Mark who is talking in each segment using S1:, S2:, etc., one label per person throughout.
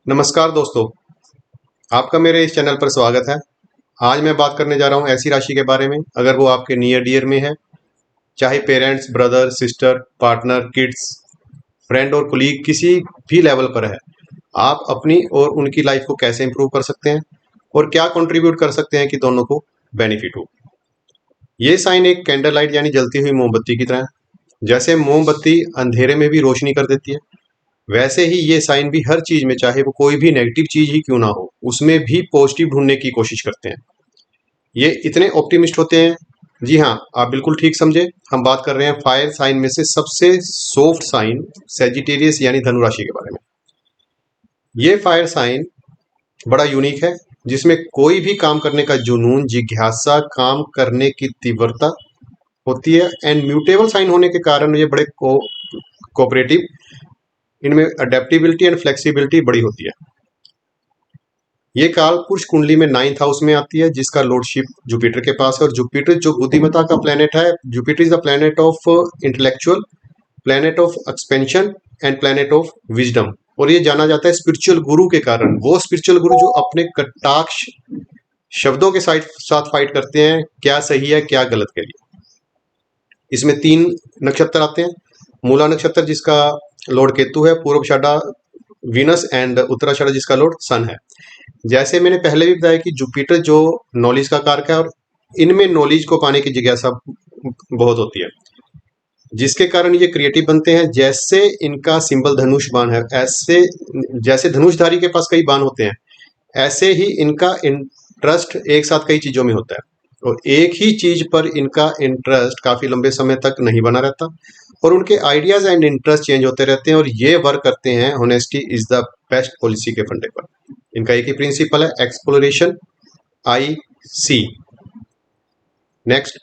S1: नमस्कार दोस्तों, आपका मेरे इस चैनल पर स्वागत है। आज मैं बात करने जा रहा हूँ ऐसी राशि के बारे में, अगर वो आपके नियर डियर में है, चाहे parents, brother, sister, partner, kids, friend और कोलीग किसी भी लेवल पर है, आप अपनी और उनकी लाइफ को कैसे इंप्रूव कर सकते हैं और क्या कंट्रीब्यूट कर सकते हैं कि दोनों को बेनिफिट हो। ये साइन एक कैंडल लाइट यानी जलती हुई मोमबत्ती की तरह है। जैसे मोमबत्ती अंधेरे में भी रोशनी कर देती है, वैसे ही ये साइन भी हर चीज में, चाहे वो कोई भी नेगेटिव चीज ही क्यों ना हो, उसमें भी पॉजिटिव ढूंढने की कोशिश करते हैं। ये इतने ऑप्टिमिस्ट होते हैं। जी हाँ, आप बिल्कुल ठीक समझे। हम बात कर रहे हैं फायर साइन में से सबसे सॉफ्ट साइन सेजिटेरियस यानी धनु राशि के बारे में। ये फायर साइन बड़ा यूनिक है, जिसमें कोई भी काम करने का जुनून, जिज्ञासा, काम करने की तीव्रता होती है। एंड म्यूटेबल साइन होने के कारण ये बड़े कोऑपरेटिव, इनमें अडेप्टिबिलिटी एंड फ्लेक्सिबिलिटी बड़ी होती है। ये काल पुरुष कुंडली में 9th हाउस में आती है, जिसका लॉर्डशिप जुपिटर के पास है। और जुपिटर जो बुद्धिमत्ता का प्लेनेट है, Jupiter is the planet of intellectual, planet of expansion and planet of wisdom. और ये जाना जाता है स्पिरिचुअल गुरु के कारण। वो स्पिरिचुअल गुरु जो अपने कटाक्ष शब्दों के साथ फाइट करते हैं, क्या सही है क्या गलत के लिए। इसमें 3 नक्षत्र आते हैं। मूला नक्षत्र जिसका लॉर्ड केतु है, पूर्वाषाढ़ा वीनस एंड उत्तराषाढ़ा जिसका लॉर्ड सन है। जैसे मैंने पहले भी बताया कि जुपिटर जो नॉलेज का कारक है, और इनमें नॉलेज को पाने की जिज्ञासा बहुत होती है, जिसके कारण ये क्रिएटिव बनते हैं। जैसे इनका सिंबल धनुष बाण है, ऐसे जैसे धनुषधारी के पास कई बाण होते हैं, ऐसे ही इनका इंटरेस्ट एक साथ कई चीजों में होता है। और एक ही चीज पर इनका इंटरेस्ट काफी लंबे समय तक नहीं बना रहता, और उनके आइडियाज एंड इंटरेस्ट चेंज होते रहते हैं। और ये वर्क करते हैं honesty is the best policy के फंडे पर। इनका एक ही प्रिंसिपल है, एक्सप्लोरेशन, आई सी। नेक्स्ट,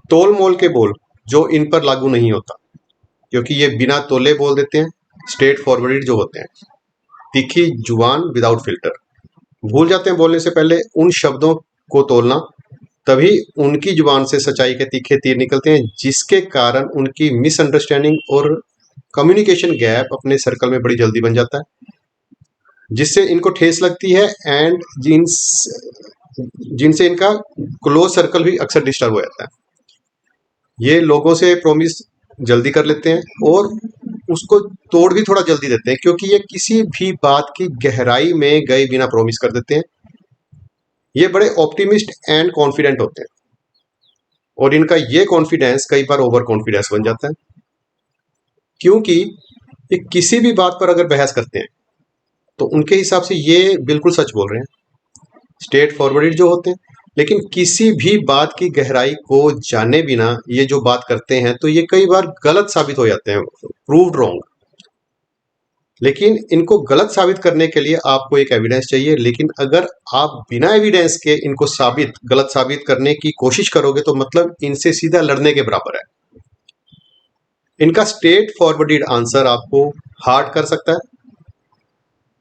S1: तोल मोल के बोल जो इन पर लागू नहीं होता, क्योंकि ये बिना तोले बोल देते हैं। स्ट्रेट फॉरवर्डेड जो होते हैं, तीखी जुबान विदाउट फिल्टर, भूल जाते हैं बोलने से पहले उन शब्दों को तोलना, तभी उनकी जुबान से सच्चाई के तीखे तीर निकलते हैं, जिसके कारण उनकी मिसअंडरस्टैंडिंग और कम्युनिकेशन गैप अपने सर्कल में बड़ी जल्दी बन जाता है, जिससे इनको ठेस लगती है। एंड जिनसे इनका क्लोज सर्कल भी अक्सर डिस्टर्ब हो जाता है। ये लोगों से प्रॉमिस जल्दी कर लेते हैं और उसको तोड़ भी थोड़ा जल्दी देते हैं, क्योंकि ये किसी भी बात की गहराई में गए बिना प्रॉमिस कर देते हैं। ये बड़े ऑप्टिमिस्ट एंड कॉन्फिडेंट होते हैं, और इनका ये कॉन्फिडेंस कई बार ओवर कॉन्फिडेंस बन जाता है, क्योंकि ये किसी भी बात पर अगर बहस करते हैं तो उनके हिसाब से ये बिल्कुल सच बोल रहे हैं, स्ट्रेट फॉरवर्डेड जो होते हैं। लेकिन किसी भी बात की गहराई को जाने बिना ये जो बात करते हैं, तो ये कई बार गलत साबित हो जाते हैं, प्रूव्ड रॉन्ग। लेकिन इनको गलत साबित करने के लिए आपको एक एविडेंस चाहिए। लेकिन अगर आप बिना एविडेंस के इनको गलत साबित करने की कोशिश करोगे, तो मतलब इनसे सीधा लड़ने के बराबर है। इनका स्ट्रेट फॉरवर्डेड आंसर आपको हार्ट कर सकता है।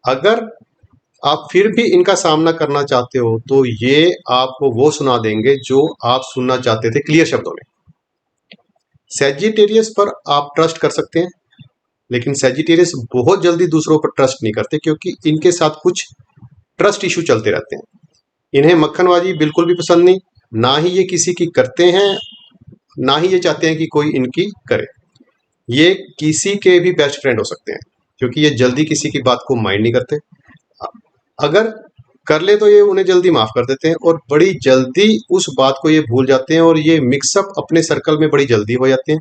S1: अगर आप फिर भी इनका सामना करना चाहते हो, तो ये आपको वो सुना देंगे जो आप सुनना चाहते थे, क्लियर शब्दों में। सेजिटेरियस पर आप ट्रस्ट कर सकते हैं, लेकिन सेजिटेरियस बहुत जल्दी दूसरों पर ट्रस्ट नहीं करते, क्योंकि इनके साथ कुछ ट्रस्ट इशू चलते रहते हैं। इन्हें मक्खनबाजी बिल्कुल भी पसंद नहीं, ना ही ये किसी की करते हैं, ना ही ये चाहते हैं कि कोई इनकी करे। ये किसी के भी बेस्ट फ्रेंड हो सकते हैं, क्योंकि ये जल्दी किसी की बात को माइंड नहीं करते। अगर कर ले तो ये उन्हें जल्दी माफ कर देते हैं, और बड़ी जल्दी उस बात को ये भूल जाते हैं, और ये मिक्सअप अपने सर्कल में बड़ी जल्दी हो जाते हैं।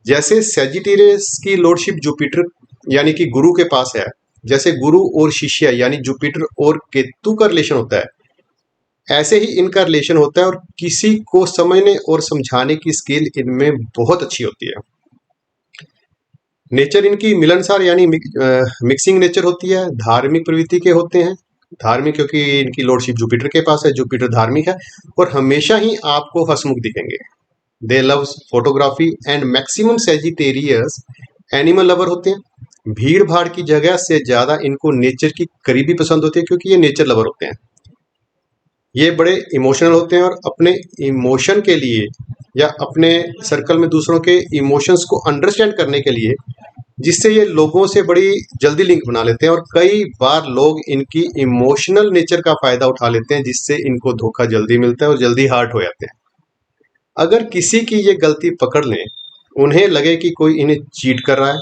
S1: जैसे सेजिटेरियस की लॉर्डशिप जुपिटर यानी कि गुरु के पास है, जैसे गुरु और शिष्य यानी जुपिटर और केतु का रिलेशन होता है, ऐसे ही इनका रिलेशन होता है। और किसी को समझने और समझाने की स्किल इनमें बहुत अच्छी होती है। नेचर इनकी मिलनसार यानी मिक्सिंग नेचर होती है। धार्मिक प्रवृत्ति के होते हैं, धार्मिक क्योंकि इनकी लॉर्डशिप जुपिटर के पास है, जुपिटर धार्मिक है, और हमेशा ही आपको हंसमुख दिखेंगे। दे love photography and maximum Sagittarius animal lover होते हैं। भीड़ भाड़ की जगह से ज्यादा इनको नेचर की करीबी पसंद होती है, क्योंकि ये नेचर लवर होते हैं। ये बड़े इमोशनल होते हैं, और अपने इमोशन के लिए या अपने सर्कल में दूसरों के इमोशंस को अंडरस्टैंड करने के लिए जिससे ये लोगों से बड़ी जल्दी लिंक बना लेते हैं और कई बार लोग इनकी इमोशनल नेचर का फायदा उठा लेते हैं, जिससे इनको धोखा जल्दी मिलता है और जल्दी हर्ट हो जाते हैं। अगर किसी की ये गलती पकड़ लें, उन्हें लगे कि कोई इन्हें चीट कर रहा है,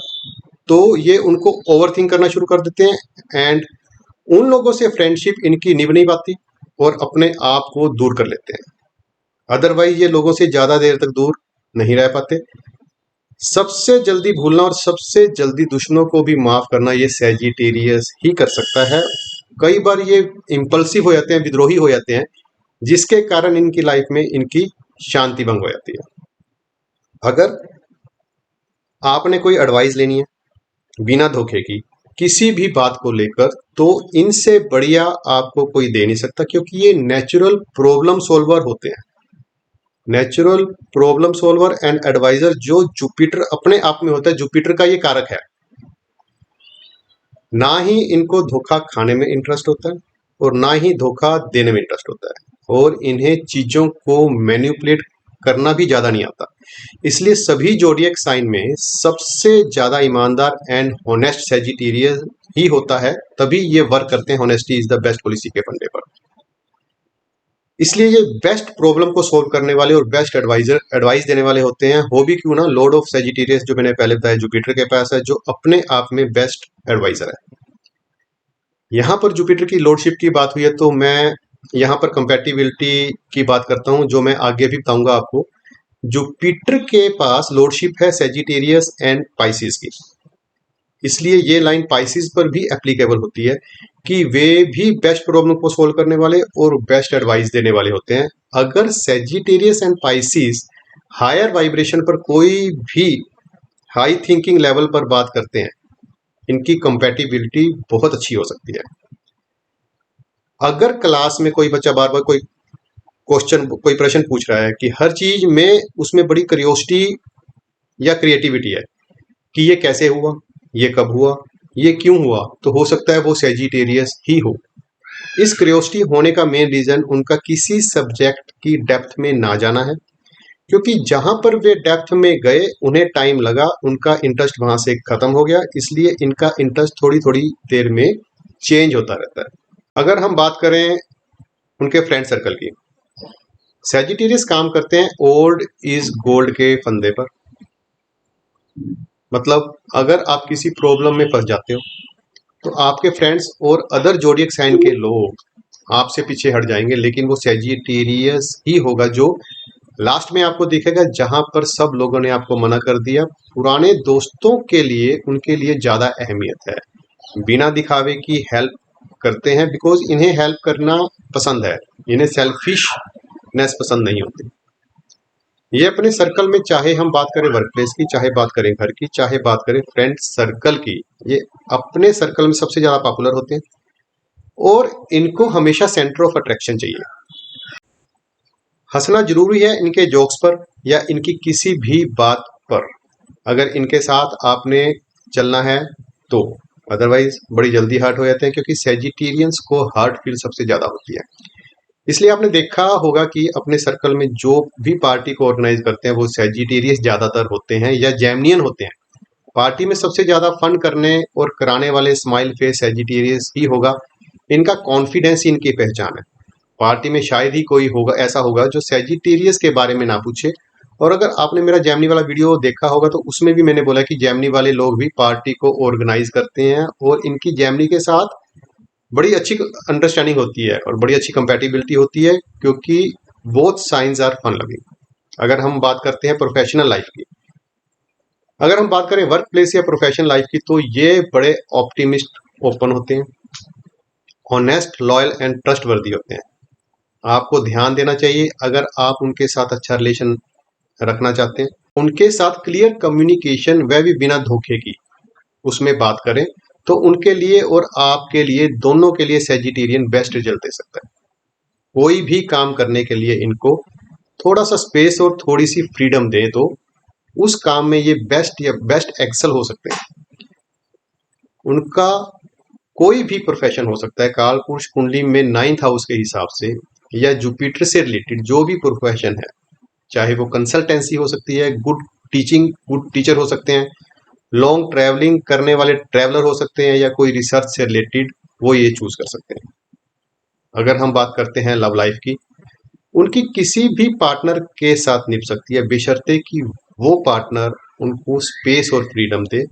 S1: तो ये उनको ओवरथिंक करना शुरू कर देते हैं एंड उन लोगों से फ्रेंडशिप इनकी निभ नहीं पाती और अपने आप को दूर कर लेते हैं। अदरवाइज ये लोगों से ज्यादा देर तक दूर नहीं रह पाते। सबसे जल्दी भूलना और सबसे जल्दी दुश्मनों को भी माफ करना ये सैजिटेरियस ही कर सकता है। कई बार ये इम्पल्सिव हो जाते हैं, विद्रोही हो जाते हैं, जिसके कारण इनकी लाइफ में इनकी शांति भंग हो जाती है। अगर आपने कोई एडवाइस लेनी है बिना धोखे की किसी भी बात को लेकर, तो इनसे बढ़िया आपको कोई दे नहीं सकता, क्योंकि ये नेचुरल प्रॉब्लम सॉल्वर होते हैं। Natural problem solver and adviser जो जुपिटर अपने आप में होता है, जुपिटर का ये कारक है। ना ही इनको धोखा खाने में इंटरेस्ट होता है और ना ही धोखा देने में इंटरेस्ट होता है, और इन्हें चीजों को मैनिपुलेट करना भी ज्यादा नहीं आता। इसलिए सभी जोडिएक साइन में सबसे ज्यादा ईमानदार एंड होनेस्ट सैजिटेरियस ही होता है, तभी ये वर्क करते हैं honesty is the best policy के फंडे पर। इसलिए ये बेस्ट प्रॉब्लम को सोल्व करने वाले और बेस्ट एडवाइस देने वाले होते हैं। हो भी क्यों ना, लॉर्ड ऑफ सैजिटेरियस जो मैंने पहले बताया जुपिटर के पास है, जो अपने आप में बेस्ट एडवाइजर है। यहाँ पर जुपिटर की लॉर्डशिप की बात हुई है, तो मैं यहाँ पर कंपैटिबिलिटी की बात करता हूँ, जो मैं आगे भी बताऊंगा आपको। जुपिटर के पास लॉर्डशिप है सैजिटेरियस एंड पाइसिस की, इसलिए ये लाइन पाइसिस पर भी एप्लीकेबल होती है कि वे भी बेस्ट प्रॉब्लम को सोल्व करने वाले और बेस्ट एडवाइस देने वाले होते हैं। अगर Sagittarius and Pisces higher vibration पर कोई भी हाई थिंकिंग लेवल पर बात करते हैं, इनकी कंपैटिबिलिटी बहुत अच्छी हो सकती है। अगर क्लास में कोई बच्चा बार बार कोई प्रश्न पूछ रहा है कि हर चीज में उसमें बड़ी क्यूरियोसिटी या क्रिएटिविटी है कि ये कैसे हुआ, ये कब हुआ, ये क्यों हुआ, तो हो सकता है वो सैजिटेरियस ही हो। इस क्यूरियोसिटी होने का मेन रीजन उनका किसी सब्जेक्ट की डेप्थ में ना जाना है, क्योंकि जहां पर वे डेप्थ में गए उन्हें टाइम लगा, उनका इंटरेस्ट वहां से खत्म हो गया, इसलिए इनका इंटरेस्ट थोड़ी थोड़ी देर में चेंज होता रहता है। अगर हम बात करें उनके फ्रेंड सर्कल की, सैजिटेरियस काम करते हैं ओल्ड इज गोल्ड के फंदे पर। मतलब अगर आप किसी प्रॉब्लम में फंस जाते हो, तो आपके फ्रेंड्स और अदर जोडिएक साइन के लोग आपसे पीछे हट जाएंगे, लेकिन वो सैजिटेरियस ही होगा जो लास्ट में आपको दिखेगा, जहां पर सब लोगों ने आपको मना कर दिया। पुराने दोस्तों के लिए उनके लिए ज्यादा अहमियत है, बिना दिखावे की हेल्प करते हैं, बिकॉज इन्हें हेल्प करना पसंद है, इन्हें सेल्फिशनेस पसंद नहीं होती। ये अपने सर्कल में, चाहे हम बात करें वर्क प्लेस की, चाहे बात करें घर की, चाहे बात करें फ्रेंड सर्कल की, ये अपने सर्कल में सबसे ज्यादा पॉपुलर होते हैं और इनको हमेशा सेंटर ऑफ अट्रैक्शन चाहिए। हंसना जरूरी है इनके जोक्स पर या इनकी किसी भी बात पर, अगर इनके साथ आपने चलना है तो, अदरवाइज बड़ी जल्दी हर्ट हो जाते हैं, क्योंकि सैजिटेरियंस को हर्ट फील सबसे ज्यादा होती है। इसलिए आपने देखा होगा कि अपने सर्कल में जो भी पार्टी को ऑर्गेनाइज करते हैं वो सैजिटेरियस ज्यादातर होते हैं या जेमिनियन होते हैं। पार्टी में सबसे ज्यादा फन करने और कराने वाले स्माइल फेस सैजिटेरियस ही होगा। इनका कॉन्फिडेंस ही इनकी पहचान है। पार्टी में शायद ही कोई होगा ऐसा होगा जो सैजिटेरियस के बारे में ना पूछे। और अगर आपने मेरा जेमिनी वाला वीडियो देखा होगा तो उसमें भी मैंने बोला कि जेमिनी वाले लोग भी पार्टी को ऑर्गेनाइज करते हैं और इनकी जेमिनी के साथ बड़ी अच्छी अंडरस्टैंडिंग होती है और बड़ी अच्छी कंपैटिबिलिटी होती है, क्योंकि both signs are fun loving. अगर हम बात करते हैं प्रोफेशनल लाइफ की, अगर हम बात करें वर्क प्लेस या प्रोफेशनल लाइफ की, तो ये बड़े ऑप्टिमिस्ट, ओपन होते हैं, ऑनेस्ट, लॉयल एंड ट्रस्ट वर्दी होते हैं। आपको ध्यान देना चाहिए अगर आप उनके साथ अच्छा रिलेशन रखना चाहते हैं, उनके साथ क्लियर कम्युनिकेशन, वह भी बिना धोखे की, उसमें बात करें, तो उनके लिए और आपके लिए, दोनों के लिए सैजिटेरियन बेस्ट रिजल्ट दे सकता है। कोई भी काम करने के लिए इनको थोड़ा सा स्पेस और थोड़ी सी फ्रीडम दे तो उस काम में ये बेस्ट या बेस्ट एक्सेल हो सकते हैं। उनका कोई भी प्रोफेशन हो सकता है, काल पुरुष कुंडली में 9th हाउस के हिसाब से या जुपिटर से रिलेटेड जो भी प्रोफेशन है, चाहे वो कंसल्टेंसी हो सकती है, गुड टीचर हो सकते हैं, लॉन्ग ट्रैवलिंग करने वाले ट्रैवलर हो सकते हैं, या कोई रिसर्च से रिलेटेड, वो ये चूज कर सकते हैं। अगर हम बात करते हैं लव लाइफ की, उनकी किसी भी पार्टनर के साथ निभ सकती है, बशर्ते कि वो पार्टनर उनको स्पेस और फ्रीडम दे।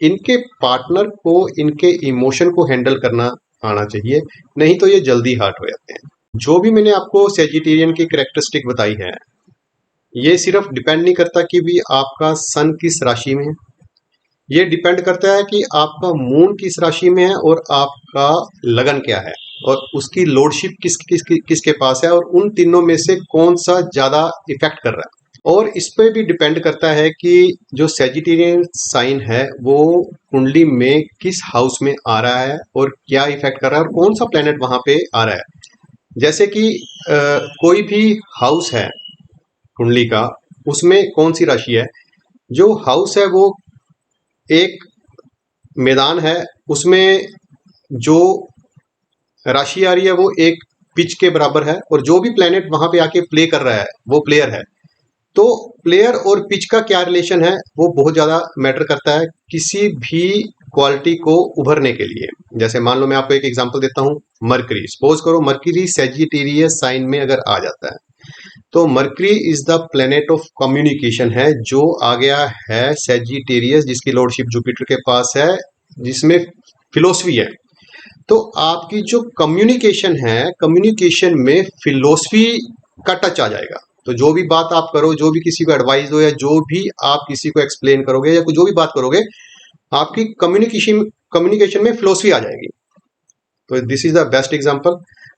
S1: इनके पार्टनर को इनके इमोशन को हैंडल करना आना चाहिए, नहीं तो ये जल्दी हर्ट हो जाते हैं। जो भी मैंने आपको सेजिटेरियन की कैरेक्टरिस्टिक बताई है, ये सिर्फ डिपेंड नहीं करता कि भी आपका सन किस राशि में है, ये डिपेंड करता है कि आपका मून किस राशि में है और आपका लगन क्या है, और उसकी लॉर्डशिप किसके पास है, और उन तीनों में से कौन सा ज्यादा इफेक्ट कर रहा है। और इस पे भी डिपेंड करता है कि जो सेजिटेरियन साइन है वो कुंडली में किस हाउस में आ रहा है और क्या इफेक्ट कर रहा है, और कौन सा प्लेनेट वहां पे आ रहा है। जैसे कि कोई भी हाउस है कुंडली का, उसमें कौन सी राशि है, जो हाउस है वो एक मैदान है, उसमें जो राशि आ रही है वो एक पिच के बराबर है, और जो भी प्लेनेट वहां पे आके प्ले कर रहा है वो प्लेयर है। तो प्लेयर और पिच का क्या रिलेशन है वो बहुत ज्यादा मैटर करता है किसी भी क्वालिटी को उभरने के लिए। जैसे मान लो मैं आपको एक एग्जांपल देता हूं, मरकरी, सपोज करो मरकरी सेजिटेरियस साइन में अगर आ जाता है, तो mercury is the planet of communication है, जो आ गया है सेजिटेरियस, जिसकी लॉर्डशिप जुपिटर के पास है, जिसमें फिलोसफी है। तो आपकी जो कम्युनिकेशन है, कम्युनिकेशन में फिलोसफी का टच आ जाएगा। तो जो भी बात आप करो, जो भी किसी को एडवाइस दो, या जो भी आप किसी को एक्सप्लेन करोगे, या जो भी बात करोगे, आपकी कम्युनिकेशन कम्युनिकेशन में फिलोसफी आ जाएगी। तो this is the best example.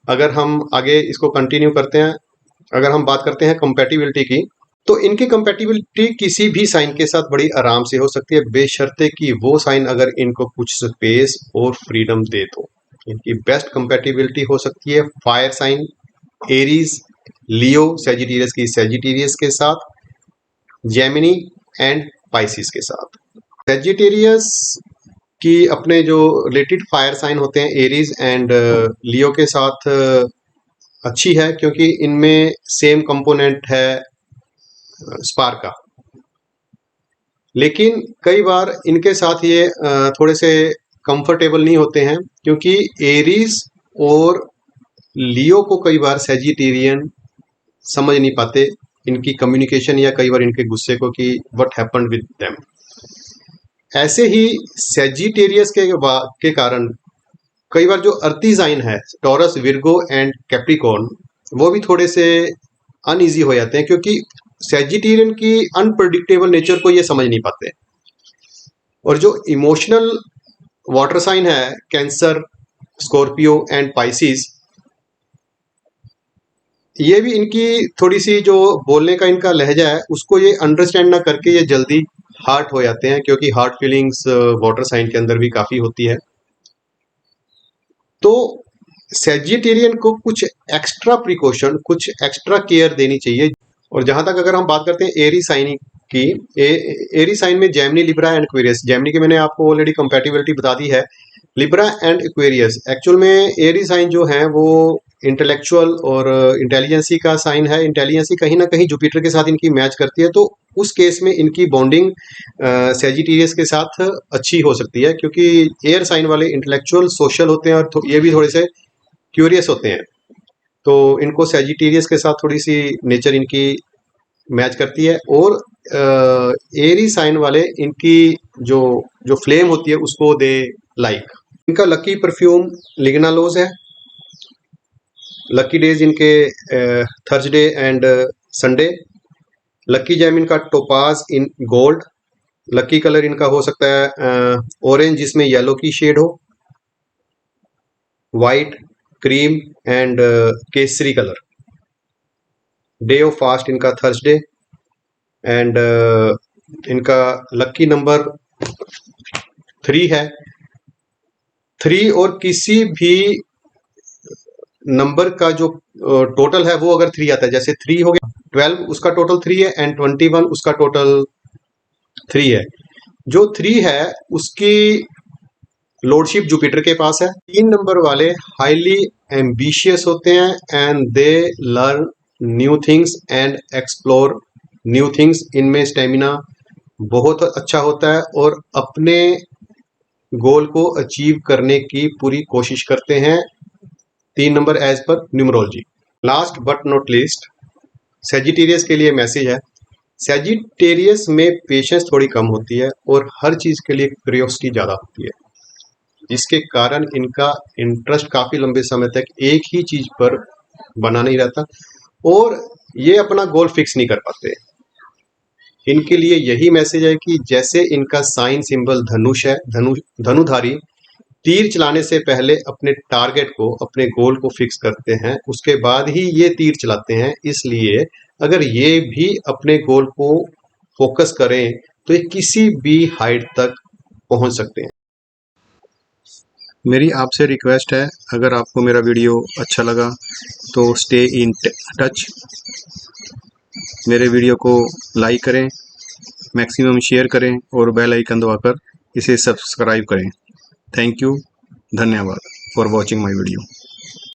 S1: अगर हम आगे इसको कंटिन्यू करते हैं, अगर हम बात करते हैं कंपैटिबिलिटी की, तो इनकी कंपैटिबिलिटी किसी भी साइन के साथ बड़ी आराम से हो सकती है, बेशर्ते कि वो साइन अगर इनको कुछ स्पेस और फ्रीडम दे तो। इनकी बेस्ट कंपैटिबिलिटी हो सकती है fire sign Aries, Leo Sagittarius की सेजिटेरियस के साथ, जेमिनी एंड पाइसिस के साथ। सेजिटेरियस की अपने जो रिलेटेड फायर साइन होते हैं एरीज एंड लियो के साथ अच्छी है, क्योंकि इनमें सेम कंपोनेंट है स्पार्क का। लेकिन कई बार इनके साथ ये थोड़े से कंफर्टेबल नहीं होते हैं, क्योंकि एरीज और लियो को कई बार सेजिटेरियन समझ नहीं पाते, इनकी कम्युनिकेशन या कई बार इनके गुस्से को, कि व्हाट हैपेंड विद देम। ऐसे ही सेजिटेरियस के कारण कई बार जो अर्ती साइन है टॉरस, विर्गो एंड कैप्रिकॉर्न, वो भी थोड़े से अनईजी हो जाते हैं, क्योंकि सेजिटेरियन की अनप्रडिक्टेबल नेचर को ये समझ नहीं पाते। और जो इमोशनल वाटर साइन है कैंसर, स्कॉर्पियो एंड पाइसिस, ये भी इनकी थोड़ी सी जो बोलने का इनका लहजा है उसको ये अंडरस्टैंड ना करके ये जल्दी हार्ट हो जाते हैं, क्योंकि हार्ट फीलिंग्स वाटर साइन के अंदर भी काफी होती है। तो सेजिटेरियन को कुछ एक्स्ट्रा प्रिकॉशन, कुछ एक्स्ट्रा केयर देनी चाहिए। और जहां तक अगर हम बात करते हैं एरी साइन की, एरी साइन में Gemini, Libra and Aquarius, Gemini की मैंने आपको ऑलरेडी कंपैटिबिलिटी बता दी है, लिब्रा एंड एक्वेरियस एक्चुअल में एरी साइन जो है वो इंटेलेक्चुअल और इंटेलिजेंसी का साइन है। इंटेलिजेंसी कहीं ना कहीं जुपिटर के साथ इनकी मैच करती है, तो उस केस में इनकी बॉन्डिंग सेजिटेरियस के साथ अच्छी हो सकती है, क्योंकि एयर साइन वाले इंटेलेक्चुअल, सोशल होते हैं, और ये भी थोड़े से क्यूरियस होते हैं। तो इनको सेजिटेरियस के साथ थोड़ी सी नेचर इनकी मैच करती है। और एरी साइन वाले इनकी जो जो फ्लेम होती है उसको दे लाइक। इनका लकी परफ्यूम लिग्नालोज है। लकी डेज इनके Thursday and Sunday. Lucky gem इनका topaz in gold. Lucky colour इनका हो सकता है ऑरेंज जिसमें येलो की शेड हो, white, cream and Kesari colour. Day of fast इनका थर्सडे एंड इनका लकी नंबर 3 है। 3 और किसी भी नंबर का जो टोटल है वो अगर 3 आता है, जैसे 3 हो गया, 12 उसका टोटल 3 है, एंड 21 उसका टोटल 3 है। जो 3 है उसकी लॉर्डशिप जुपिटर के पास है। 3 नंबर वाले हाईली एम्बिशियस होते हैं and they learn new things and explore new things. इनमें स्टेमिना बहुत अच्छा होता है और अपने गोल को अचीव करने की पूरी कोशिश करते हैं। 3 number as per numerology. Last but not least, Sagittarius के लिए मैसेज है। सेजिटेरियस में पेशेंस थोड़ी कम होती है और हर चीज के लिए क्यूरियोसिटी ज्यादा होती है, जिसके कारण इनका इंटरेस्ट काफी लंबे समय तक एक ही चीज पर बना नहीं रहता और ये अपना गोल फिक्स नहीं कर पाते। इनके लिए यही मैसेज है कि जैसे इनका साइन सिंबल धनुष है, धनुधारी तीर चलाने से पहले अपने टारगेट को, अपने गोल को फिक्स करते हैं, उसके बाद ही ये तीर चलाते हैं। इसलिए अगर ये भी अपने गोल को फोकस करें तो ये किसी भी हाइट तक पहुंच सकते हैं। मेरी आपसे रिक्वेस्ट है, अगर आपको मेरा वीडियो अच्छा लगा तो स्टे इन टच, मेरे वीडियो को लाइक करें, मैक्सिमम शेयर करें और बेल आइकन दबाकर इसे सब्सक्राइब करें। थैंक यू, धन्यवाद फॉर वॉचिंग माय वीडियो।